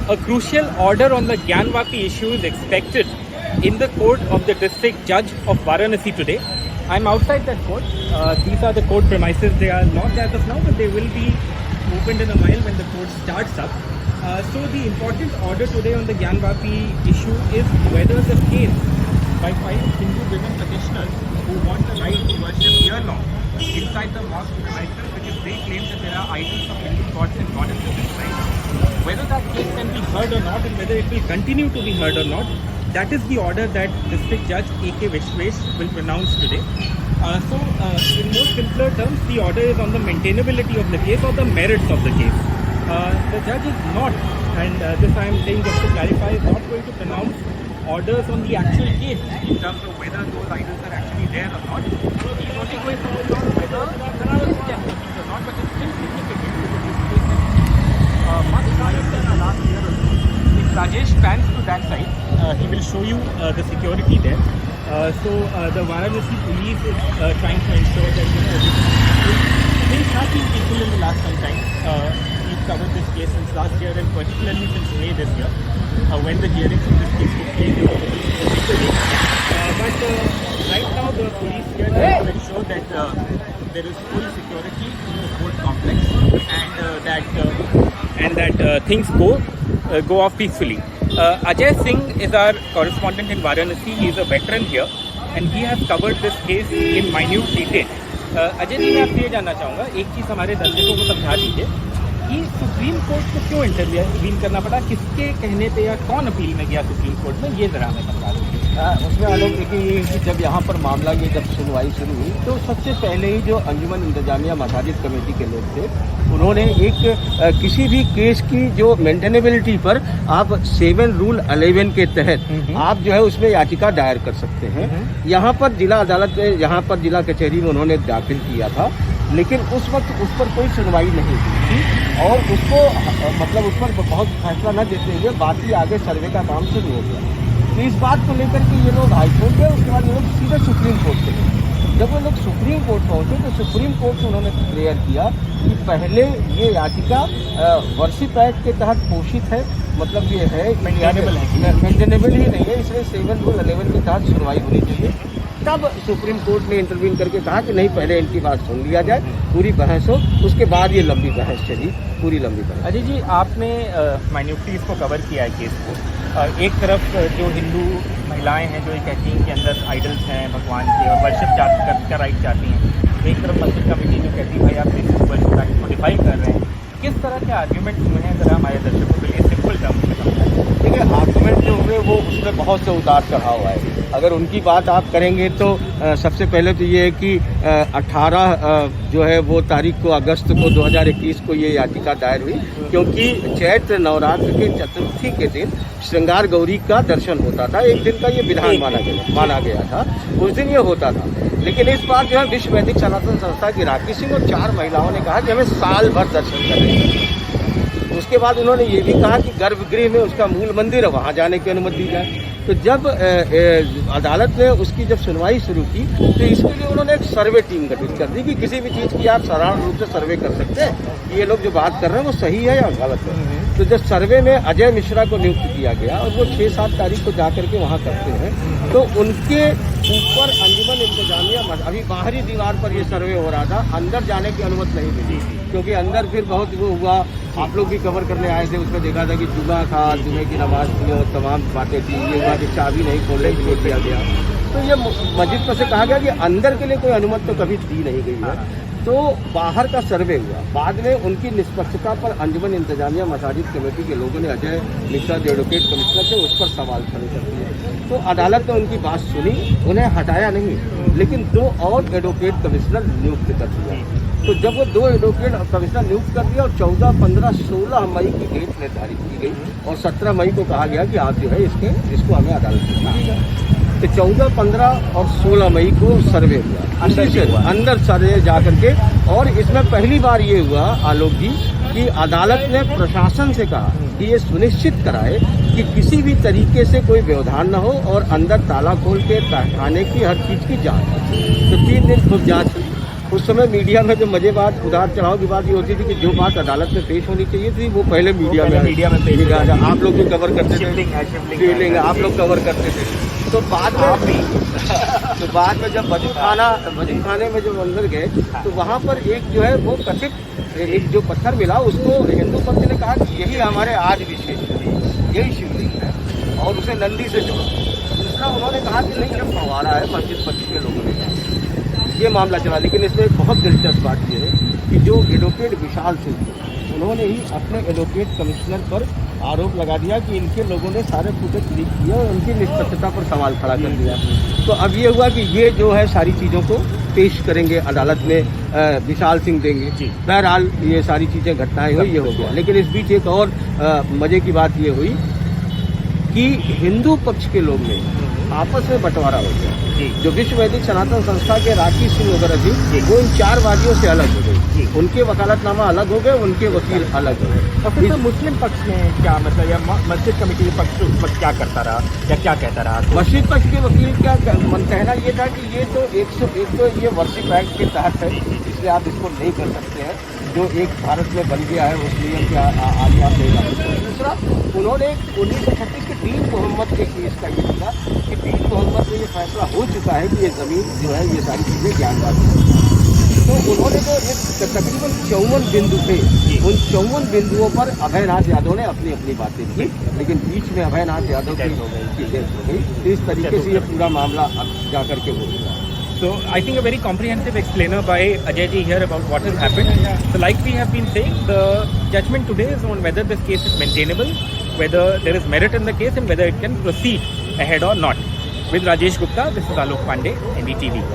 A crucial order on the Gyan Vapi issue is expected in the court of the district judge of Varanasi today. I'm outside that court. These are the court premises. They are not as of now, but they will be opened in a while when the court starts up. So the important order today on the Gyan Vapi issue is whether the case by 5 Hindu women petitioners who want the right to worship here now inside the mosque premises, because they claim that there are idols of Hindu gods and goddesses inside. Whether that case can be heard or not, and whether it will continue to be heard or not, that is the order that District Judge A.K. Vishwesh will pronounce today. In more simpler terms, the order is on the maintainability of the case or the merits of the case. The judge is not, and this I am saying just to clarify, is not going to pronounce orders on the actual case in terms of whether those idols are actually there or not. He is only going to rule on whether there are things or not, but it's still significant because this case is much higher than our last year or so. If Rajesh pans to that side, he will show you the security there. The Varanasi police is trying to ensure that things have been peaceful in the last some time. We've covered this case since last year and particularly since May this year, when the hearings in this case took place. But right now the police here try to ensure that there is full security in the court complex and that things go off peacefully. Ajay Singh is our correspondent in Varanasi. He is a veteran here and he has covered this case in minute detail. Ajay ji, मैं आपसे ये जानना चाहूँगा, एक चीज़ हमारे दर्शकों को समझा दीजिए कि सुप्रीम कोर्ट को क्यों इंटरवीन करना पड़ा, किसके कहने पे या कौन अपील में गया सुप्रीम कोर्ट में, ये जरा हमें समझा दीजिए। उसमें आलोक देखिए ये कि जब यहाँ पर मामला ये जब सुनवाई शुरू हुई तो सबसे पहले ही जो अंजुमन इंतजामिया मसाजिद कमेटी के लोग थे उन्होंने एक किसी भी केस की जो मेंटेनेबिलिटी पर आप 7 रूल 11 के तहत आप जो है उसमें याचिका दायर कर सकते हैं। यहाँ पर जिला अदालत में, यहाँ पर जिला कचहरी में उन्होंने दाखिल किया था, लेकिन उस वक्त उस पर कोई सुनवाई नहीं हुई थी और उसको मतलब उस पर बहुत फैसला न देते हुए बाकी आगे सर्वे का काम शुरू हो गया। तो इस बात को लेकर के ये लोग हाईकोर्ट गए, उसके बाद ये लोग सीधे सुप्रीम कोर्ट से गए। जब वो लोग सुप्रीम कोर्ट पहुंचे तो सुप्रीम कोर्ट से उन्होंने क्लियर किया कि पहले ये याचिका वर्शिप एक्ट के तहत पोषित है, मतलब ये है मेंटेनेबल ही नहीं है, इसलिए 7 रूल 11 के तहत सुनवाई होनी चाहिए। तब सुप्रीम कोर्ट ने इंटरवीन करके कहा कि नहीं, पहले इनकी बात सुन लिया जाए, पूरी बहस हो, उसके बाद ये लंबी बहस चली, पूरी लंबी बहस। अजय जी, आपने माइन्यूटली इसको कवर किया है केस को। एक तरफ जो हिंदू महिलाएं हैं जो ये कहती हैं कि अंदर आइडल्स हैं भगवान के और वर्शिप का राइट चाहती हैं, एक तरफ मस्जिद कमेटी जो कहती है भाई आप इस वर्शिप राइट को डिफाइन कर रहे हैं, किस तरह के आर्ग्यूमेंट हुए हैं, जरा हमारे दर्शकों के लिए सिंपल टर्म्स में समझाएं। देखिए, आर्गूमेंट जो हुए वो उसमें बहुत से उतार चढ़ाव है। अगर उनकी बात आप करेंगे तो सबसे पहले तो ये है कि 18 जो है वो तारीख को अगस्त को 2021 को ये याचिका दायर हुई, क्योंकि चैत्र नवरात्र के चतुर्थी के दिन श्रृंगार गौरी का दर्शन होता था। एक दिन का ये विधान माना गया था, उस दिन ये होता था। लेकिन इस बार जो है विश्व वैदिक सनातन संस्था की राखी सिंह और 4 महिलाओं ने कहा कि हमें साल भर दर्शन करने हैं। उसके बाद उन्होंने ये भी कहा कि गर्भगृह में उसका मूल मंदिर है, वहाँ जाने की अनुमति दी जाए। तो जब अदालत ने उसकी जब सुनवाई शुरू की तो इसके लिए उन्होंने एक सर्वे टीम गठित कर दी कि किसी भी चीज़ की आप साधारण रूप से सर्वे कर सकते हैं कि ये लोग जो बात कर रहे हैं वो सही है या गलत है। तो जब सर्वे में अजय मिश्रा को नियुक्त किया गया और वो 6-7 तारीख को जा करके वहाँ करते हैं, तो उनके ऊपर अंजुमन इंतजामिया अभी बाहरी दीवार पर ये सर्वे हो रहा था, अंदर जाने की अनुमति नहीं मिली, क्योंकि अंदर फिर बहुत वो हुआ। आप लोग भी कवर करने आए थे, उसमें देखा था कि जुमा था, जुमे की नमाज थी और तमाम बातें थी। ये हुआ कि चाबी नहीं खोलने के लिए किया गया। तो ये मस्जिद पर से कहा गया कि अंदर के लिए कोई अनुमति तो कभी दी नहीं गई है। तो बाहर का सर्वे हुआ, बाद में उनकी निष्पक्षता पर अंजुमन इंतजामिया मसाजिद कमेटी के लोगों ने अजय मिश्रा जो एडवोकेट कमिश्नर थे उस पर सवाल खड़े कर दिए। तो अदालत ने उनकी बात सुनी, उन्हें हटाया नहीं, लेकिन 2 और एडवोकेट कमिश्नर नियुक्त कर दिया। तो जब वो 2 एडवोकेट कमिश्नर नियुक्त कर दिया और 14, 15, 16 मई की डेट निर्धारित की गई और 17 मई को कहा गया कि आप जो है इसको हमें अदालत में दीजिएगा। तो 14, 15 और 16 मई को सर्वे हुआ, अंदर सर्वे जा करके। और इसमें पहली बार ये हुआ आलोक जी कि अदालत ने प्रशासन से कहा कि ये सुनिश्चित कराए कि किसी भी तरीके से कोई व्यवधान न हो और अंदर ताला खोल के खाने की हर चीज़ की जाँच। तो 3 दिन खूब जाँच हुई उस समय मीडिया में जो मजे बात उदार चढ़ाव की बात ये होती थी कि जो बात अदालत में पेश होनी चाहिए थी वो पहले मीडिया में पेश हो जाती। आप लोग जो कवर करते थे, शिवलिंग है, शिवलिंग आप लोग कवर करते थे। तो बाद में जब वजीर खाने में जब अंदर गए तो वहाँ पर एक जो है वो कथित एक जो पत्थर मिला उसको हिंदू पक्ष ने कहा कि यही हमारे आज विशेष है, यही शिवलिंग है और उसे नंदी से जोड़ा। दूसरा उन्होंने कहा कि नहीं जब फंवारा है मस्जिद पक्ष के लोगों ने ये मामला चला। लेकिन इसमें एक बहुत दिलचस्प बात यह है कि जो एडवोकेट विशाल सिंह उन्होंने ही अपने एडवोकेट कमिश्नर पर आरोप लगा दिया कि इनके लोगों ने सारे फुटेज लीक किए और उनकी निष्पक्षता पर सवाल खड़ा कर दिया। तो अब ये हुआ कि ये जो है सारी चीज़ों को पेश करेंगे अदालत में, विशाल सिंह देंगे। बहरहाल ये सारी चीज़ें घटनाएं हुई, ये हो गया। लेकिन इस बीच एक और मज़े की बात ये हुई कि हिंदू पक्ष के लोग ने आपस में बंटवारा हो गया। जो विश्व वैदिक सनातन संस्था के राकेश सिंह वगैरह थी वो इन 4 वादियों से अलग हो गई। उनके वकालतनामा अलग हो गए, उनके वकील अलग हो गए। और फिर तो मुस्लिम पक्ष ने क्या मतलब, या मस्जिद कमेटी के पक्ष उस वक्त क्या करता रहा या क्या कहता रहा? मस्जिद पक्ष के वकील का कहना ये था कि ये तो 101 तो ये वर्शिप एक्ट के तहत है, इसलिए आप इसको नहीं कर सकते हैं। जो एक भारत में बन गया है उस नियम के आगे आप नहीं ला सकते। दूसरा उन्होंने 1936 के दीन मोहम्मद के केस का ये दिया कि दीन मोहम्मद में ये फैसला हो चुका है कि ये ज़मीन जो है ये सारी चीज़ें ज्ञानवादी है। तो उन्होंने जो एक तकरीबन 54 बिंदु थे, उन 54 बिंदुओं पर अभयनाथ यादव ने अपनी अपनी बातें की, लेकिन बीच में अभयनाथ यादव की डेथ हो गई। इस तरीके से ये पूरा मामला अब जा करके हो गया। So I think a very comprehensive explainer by Ajay ji here about what has happened. So like we have been saying, the judgment today is on whether this case is maintainable, whether there is merit in the case and whether it can proceed ahead or not. With Rajesh Gupta, this is Alok Pandey, NDTV.